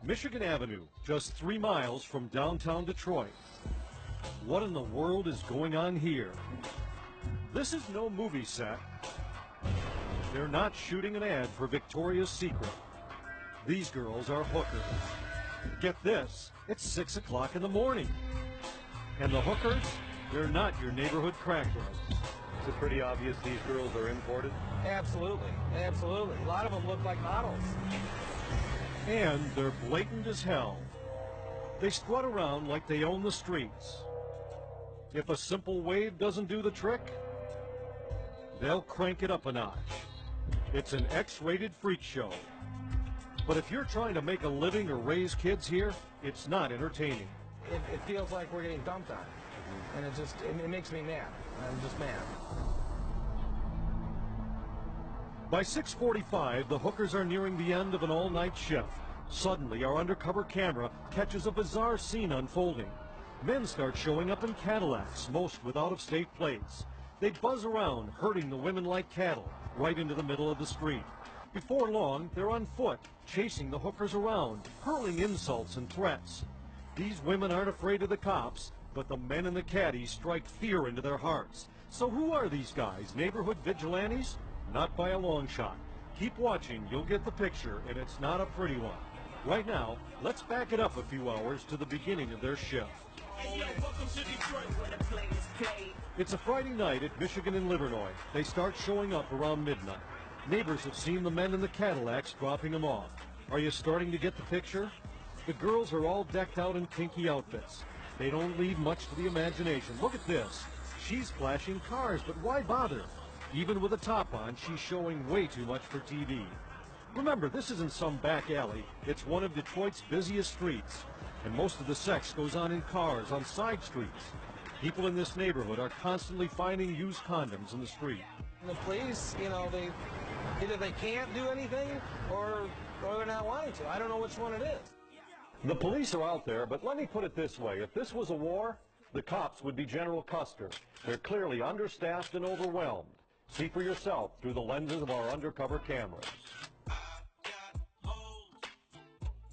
Michigan Avenue, just 3 miles from downtown Detroit. What in the world is going on here? This is no movie set. They're not shooting an ad for Victoria's Secret. These girls are hookers. Get this, it's 6 o'clock in the morning. And the hookers, they're not your neighborhood crackheads. Is it pretty obvious these girls are imported? Absolutely, absolutely. A lot of them look like models. And they're blatant as hell. They strut around like they own the streets. If a simple wave doesn't do the trick, they'll crank it up a notch. It's an X-rated freak show. But if you're trying to make a living or raise kids here, it's not entertaining. It feels like we're getting dumped on. And it makes me mad. I'm just mad. By 6:45, the hookers are nearing the end of an all-night shift. Suddenly, our undercover camera catches a bizarre scene unfolding. Men start showing up in Cadillacs, most with out-of-state plates. They buzz around, herding the women like cattle, right into the middle of the street. Before long, they're on foot, chasing the hookers around, hurling insults and threats. These women aren't afraid of the cops, but the men in the caddies strike fear into their hearts. So who are these guys, neighborhood vigilantes? Not by a long shot. Keep watching, you'll get the picture, and it's not a pretty one. Right now, let's back it up a few hours to the beginning of their shift. It's a Friday night at Michigan and Livernois. They start showing up around midnight. Neighbors have seen the men in the Cadillacs dropping them off. Are you starting to get the picture? The girls are all decked out in kinky outfits. They don't leave much to the imagination. Look at this. She's flashing cars, but why bother? Even with a top on, she's showing way too much for TV. Remember, this isn't some back alley. It's one of Detroit's busiest streets. And most of the sex goes on in cars, on side streets. People in this neighborhood are constantly finding used condoms in the street. The police, either they can't do anything or they're not wanting to. I don't know which one it is. The police are out there, but let me put it this way. If this was a war, the cops would be General Custer. They're clearly understaffed and overwhelmed. See for yourself through the lenses of our undercover cameras.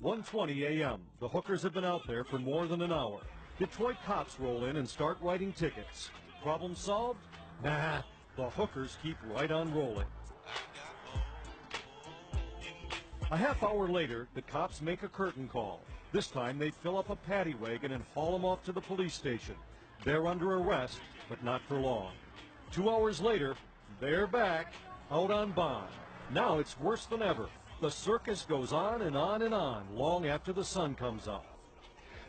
1:20 a.m. The hookers have been out there for more than an hour. Detroit cops roll in and start writing tickets. Problem solved? Nah, the hookers keep right on rolling. A half hour later, the cops make a curtain call. This time they fill up a paddy wagon and haul them off to the police station. They're under arrest, but not for long. 2 hours later, they're back, out on bond. Now it's worse than ever. The circus goes on and on and on, long after the sun comes up.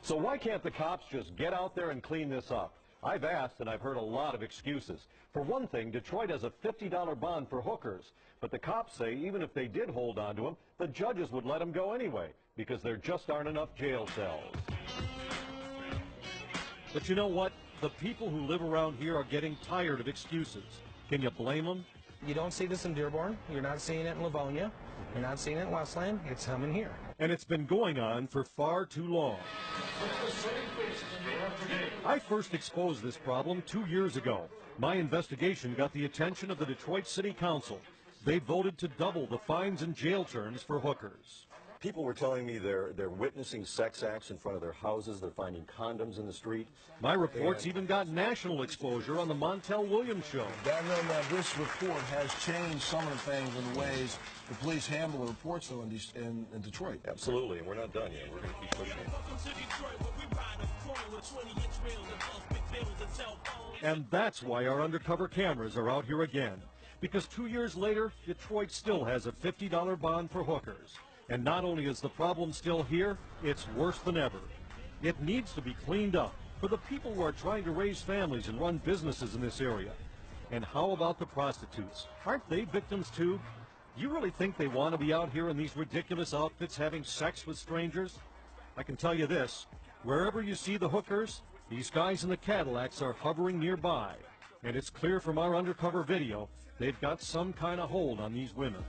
So why can't the cops just get out there and clean this up? I've asked and I've heard a lot of excuses. For one thing, Detroit has a $50 bond for hookers, but the cops say even if they did hold on to them, the judges would let them go anyway, because there just aren't enough jail cells. But you know what? The people who live around here are getting tired of excuses. Can you blame them? You don't see this in Dearborn. You're not seeing it in Livonia. You're not seeing it in Westland. It's coming here. And it's been going on for far too long. I first exposed this problem 2 years ago. My investigation got the attention of the Detroit City Council. They voted to double the fines and jail terms for hookers. People were telling me they're witnessing sex acts in front of their houses. They're finding condoms in the street. My reports even got national exposure on the Montel Williams show. This report has changed some of the things and the ways the police handle the reports, though, in Detroit. Absolutely, and we're not done yet. We're going to keep pushing it. And that's why our undercover cameras are out here again. Because 2 years later, Detroit still has a $50 bond for hookers. And not only is the problem still here, it's worse than ever. It needs to be cleaned up for the people who are trying to raise families and run businesses in this area. And how about the prostitutes? Aren't they victims too? You really think they want to be out here in these ridiculous outfits having sex with strangers? I can tell you this, wherever you see the hookers, these guys in the Cadillacs are hovering nearby. And it's clear from our undercover video, they've got some kind of hold on these women.